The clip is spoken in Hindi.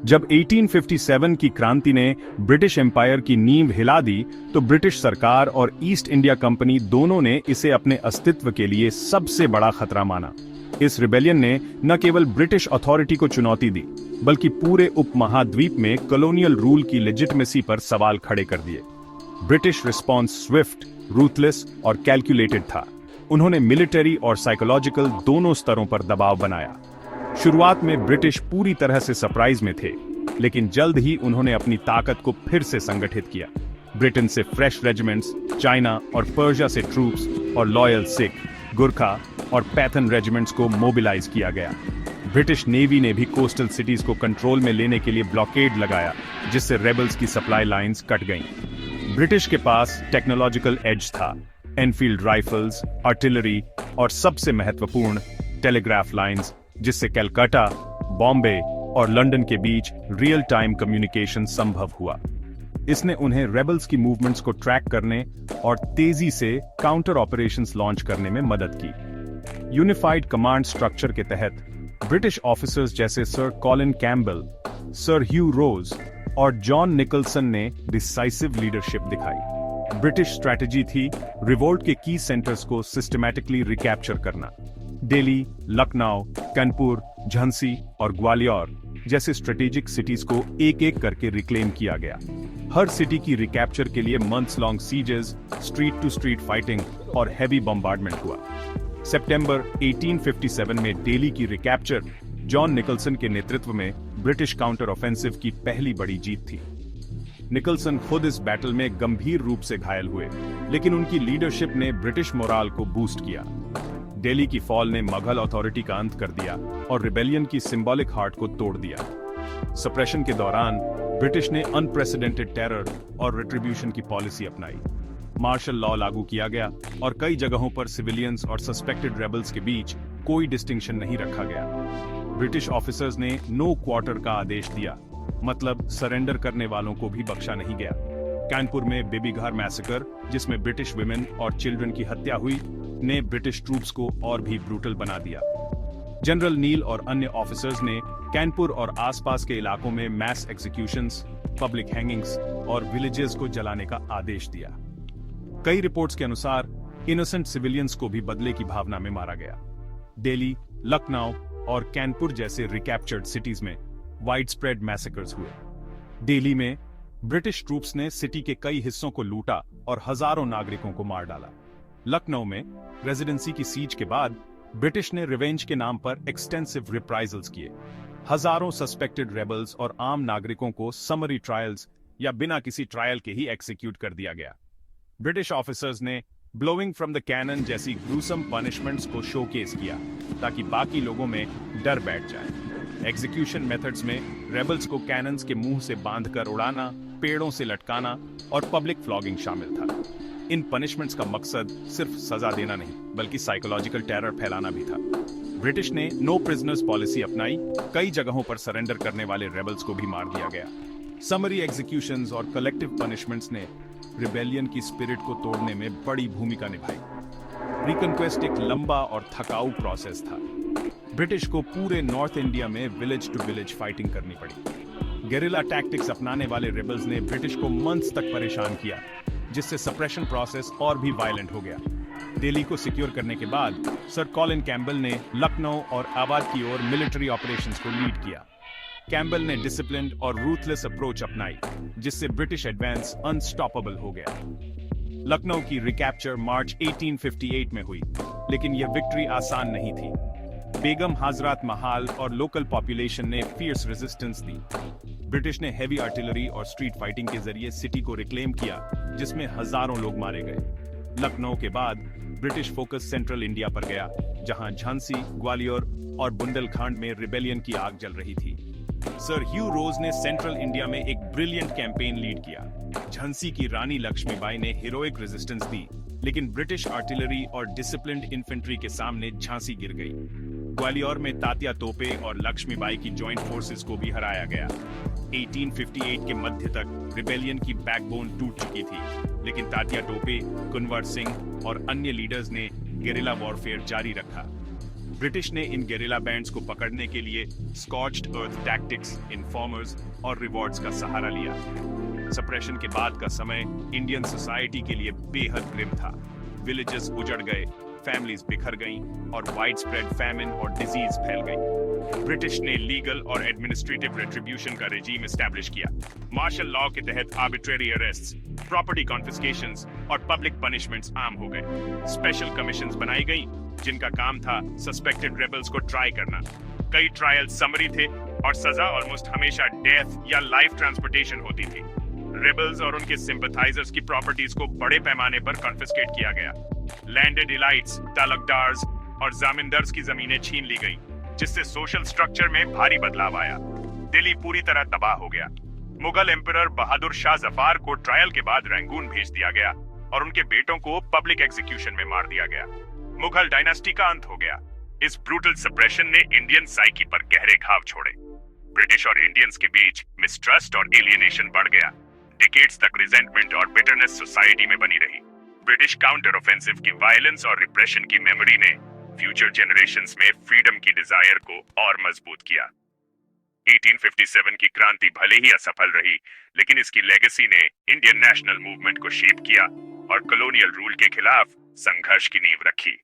जब 1857 की क्रांति ने ब्रिटिश एम्पायर की नींव हिला दी, तो ब्रिटिश सरकार और ईस्ट इंडिया कंपनी दोनों ने इसे अपने अस्तित्व के लिए सबसे बड़ा खतरा माना। इस रिबेलियन ने न केवल ब्रिटिश अथॉरिटी को चुनौती दी, बल्कि पूरे उपमहाद्वीप में कॉलोनियल रूल की लेजिटिमेसी पर सवाल खड़े कर दिए। ब्रिटिश रिस्पॉन्स स्विफ्ट, रूथलेस और कैलकुलेटेड था। उन्होंने मिलिट्री और साइकोलॉजिकल दोनों स्तरों पर दबाव बनाया। शुरुआत में ब्रिटिश पूरी तरह से सरप्राइज में थे, लेकिन जल्द ही उन्होंने अपनी ताकत को फिर से संगठित किया। ब्रिटेन से फ्रेश रेजिमेंट्स, चाइना और पर्शिया से ट्रूप्स और लॉयल सिख, गुरखा और पैथन रेजिमेंट्स को मोबिलाइज किया गया। ब्रिटिश नेवी ने भी कोस्टल सिटीज को कंट्रोल में लेने के लिए ब्लॉकेड लगाया, जिससे रेबल्स की सप्लाई लाइंस कट गईं। ब्रिटिश के पास टेक्नोलॉजिकल एज था। एनफील्ड राइफल्स, आर्टिलरी और सबसे महत्वपूर्ण टेलीग्राफ लाइंस, जिससे कलकत्ता, बॉम्बे और लंदन के बीच रियल टाइम कम्युनिकेशन संभव हुआ। इसने उन्हें रेबल्स की मूवमेंट्स को ट्रैक करने और तेजी से काउंटर ऑपरेशंस लॉन्च करने में मदद की। यूनिफाइड कमांड स्ट्रक्चर के तहत ब्रिटिश ऑफिसर्स जैसे सर कॉलिन कैम्बल, सर ह्यू रोज और जॉन निकलसन ने डिसाइसिव लीडरशिप दिखाई। ब्रिटिश स्ट्रैटेजी थी रिवोल्ट के की सेंटर्स को सिस्टमैटिकली रिकैप्चर करना। दिल्ली, लखनऊ, कानपुर, झांसी और ग्वालियर जैसे स्ट्रेटेजिक सिटीज को एक एक करके रिक्लेम किया गया। हर सिटी की रिकैप्चर के लिए months long sieges, street to street fighting और हैवी बम्बार्डमेंट हुआ। सितंबर 1857 में दिल्ली की रिकैप्चर जॉन निकलसन के नेतृत्व में ब्रिटिश काउंटर ऑफेंसिव की पहली बड़ी जीत थी। निकलसन खुद इस बैटल में गंभीर रूप से घायल हुए, लेकिन उनकी लीडरशिप ने ब्रिटिश मोराल को बूस्ट किया। दिल्ली की फॉल ने मुगल अथॉरिटी का अंत कर दिया और रिबेलियन की सिंबॉलिक हार्ट को तोड़ दिया। सप्रेशन के दौरान ब्रिटिश ने अनप्रेसिडेंटेड टेरर और रिट्रीब्यूशन की पॉलिसी अपनाई। मार्शल लॉ लागू किया गया और कई जगहों पर सिविलियंस और सस्पेक्टेड रेबल्स के बीच कोई डिस्टिंक्शन नहीं रखा गया। ब्रिटिश ऑफिसर्स ने नो क्वार्टर का आदेश दिया, मतलब सरेंडर करने वालों को भी बख्शा नहीं गया। कानपुर में बेबीघार मैसेकर, जिसमें ब्रिटिश विमेन और चिल्ड्रन की हत्या हुई, ने ब्रिटिश ट्रूप्स को और भी ब्रूटल बना दिया। जनरल नील और अन्य ऑफिसर्स ने कानपुर और आसपास के इलाकों में मैस एग्जीक्यूशंस, पब्लिक हैंगिंग्स और विलेजेस को जलाने का आदेश दिया। कई रिपोर्ट्स के अनुसार इनोसेंट सिविलियंस को भी बदले की भावना में मारा गया। दिल्ली, लखनऊ और कानपुर जैसे रिकैप्चर्ड सिटीज में वाइड स्प्रेड मैसेकर्स हुए। दिल्ली में ब्रिटिश ट्रूप्स ने सिटी के कई हिस्सों को लूटा और हजारों नागरिकों को मार डाला। लखनऊ में रेजिडेंसी की सीज के बाद ब्रिटिश ने रिवेंज के नाम पर एक्सटेंसिव रिप्राइजल्स किए। हजारों सस्पेक्टेड रेबल्स और आम नागरिकों को समरी ट्रायल्स या बिना किसी ट्रायल के ही एक्सिक्यूट कर दिया गया। ब्रिटिश ऑफिसर्स ने ब्लोइंग फ्रॉम द कैनन जैसी ग्रूसम पनिशमेंट्स को शोकेस किया, ताकि बाकी लोगों में डर बैठ जाए। एग्जीक्यूशन मेथड्स में रेबल्स को कैनन्स के मुंह से बांधकर उड़ाना, पेड़ों से लटकाना और पब्लिक फ्लॉगिंग शामिल था। इन पनिशमेंट्स का मकसद सिर्फ सजा देना नहीं, बल्कि साइकोलॉजिकल टेरर फैलाना भी था। ब्रिटिश ने नो प्रिजनर्स पॉलिसी अपनाई। कई जगहों पर सरेंडर करने वाले रेबल्स को भी मार दिया गया। समरी एग्जीक्यूशंस और कलेक्टिव पनिशमेंट्स ने रिबेलियन की स्पिरिट को तोड़ने में बड़ी भूमिका निभाई। रिकंक्वेस्ट एक लंबा और थकाऊ प्रोसेस था। ब्रिटिश को पूरे नॉर्थ इंडिया में विलेज टू विलेज फाइटिंग करनी पड़ी। गेरिला टैक्टिक्स अपनाने वाले रेबल्स ने ब्रिटिश को मंथ्स तक परेशान किया, जिससे सप्रेशन प्रोसेस और भी वायलेंट हो गया। दिल्ली को सिक्योर करने के बाद सर कॉलिन कैम्बल ने लखनऊ और आबाद की ओर मिलिट्री ऑपरेशंस को लीड किया। कैम्बल ने डिसिप्लिन्ड और रूथलेस अप्रोच अपनाई, जिससे ब्रिटिश एडवांस अनस्टॉपेबल हो गया। लखनऊ की रिकैप्चर मार्च 1858 में हुई, लेकिन यह विक्ट्री आसान नहीं थी। बेगम हजरत महल और लोकल पॉपुलेशन ने फियर्स रेजिस्टेंस दी। ब्रिटिश ने हेवी आर्टिलरी और स्ट्रीट फाइटिंग के जरिए सिटी को रिक्लेम किया, जिसमें हजारों लोग मारे गए। लखनऊ के बाद ब्रिटिश फोकस सेंट्रल इंडिया पर गया, जहां झांसी, ग्वालियर और बुंदेलखंड में रिबेलियन की आग जल रही थी। सर ह्यू रोज ने सेंट्रल इंडिया में एक ब्रिलियंट कैंपेन लीड किया। झांसी की रानी लक्ष्मीबाई ने हीरोइक रेजिस्टेंस दी, लेकिन ब्रिटिश आर्टिलरी और डिसिप्लिन्ड इन्फेंट्री के सामने झांसी गिर गई। ग्वालियर में तात्या तोपे और लक्ष्मीबाई की जॉइंट फोर्सेस को भी हराया गया। 1858 के मध्य तक रिबेलियन की बैकबोन टूट चुकी थी, लेकिन तात्या टोपे, कुंवर सिंह और अन्य लीडर्स ने गेरिला वॉरफेयर जारी रखा। ब्रिटिश ने इन गेरिला बैंड्स को पकड़ने के लिए स्कॉच्ड अर्थ टैक्टिक्स, इन्फॉर्मर्स और रिवॉर्ड्स का सहारा लिया। सप्रेशन के बाद का समय इंडियन सोसाइटी के लिए बेहद ग्रिम था। विलेजेस उजड़ गए, फैमिलीज बिखर गईं और वाइड स्प्रेड फैमिन और डिजीज फैल गई। ब्रिटिश ने लीगल और एडमिनिस्ट्रेटिव रेट्रिब्यूशन का रेजीम एस्टैब्लिश किया। मार्शल लॉ के तहत आर्बिट्रेरी अरेस्ट्स, प्रॉपर्टी कॉन्फिस्केशंस और पब्लिक पनिशमेंट्स आम हो गए। स्पेशल कमीशंस बनाई गई जिनका काम था सस्पेक्टेड रेबल्स को ट्राई करना। कई ट्रायल समरी थे और सजा ऑलमोस्ट हमेशा डेथ या लाइफ ट्रांसपोर्टेशन होती थी। रेबल्स और उनके सिंपैथाइजर्स की प्रॉपर्टीज को बड़े पैमाने पर कॉन्फिस्केट किया गया। लैंडेड इलाइट्स, तालुकदार्स और जामिनदार्स की जमीनें छीन ली गई, जिससे सोशल स्ट्रक्चर में भारी बदलाव आया। दिल्ली पूरी तरह तबाह हो गया। मुगल एम्परर बहादुर शाह जफार को ट्रायल के बाद रंगून भेज दिया गया और उनके बेटों को पब्लिक एग्जीक्यूशन में मार दिया गया। मुगल डायनास्टी का अंत हो गया। इस ब्रूटल सप्रेशन ने इंडियन साइकी पर गहरे घाव छोड़े। ब्रिटिश और इंडियंस के बीच मिसट्रस्ट और एलियनेशन बढ़ गया। डिकेड्स तक रिजेंटमेंट और बिटरनेस सोसाइटी में बनी रही। ब्रिटिश काउंटर ऑफेंसिव की वायलेंस और रिप्रेशन की मेमोरी ने फ्यूचर जनरेशंस में फ्रीडम की डिजायर को और मजबूत किया। 1857 की क्रांति भले ही असफल रही, लेकिन इसकी लेगेसी ने इंडियन नेशनल मूवमेंट को शेप किया और कॉलोनियल रूल के खिलाफ संघर्ष की नींव रखी।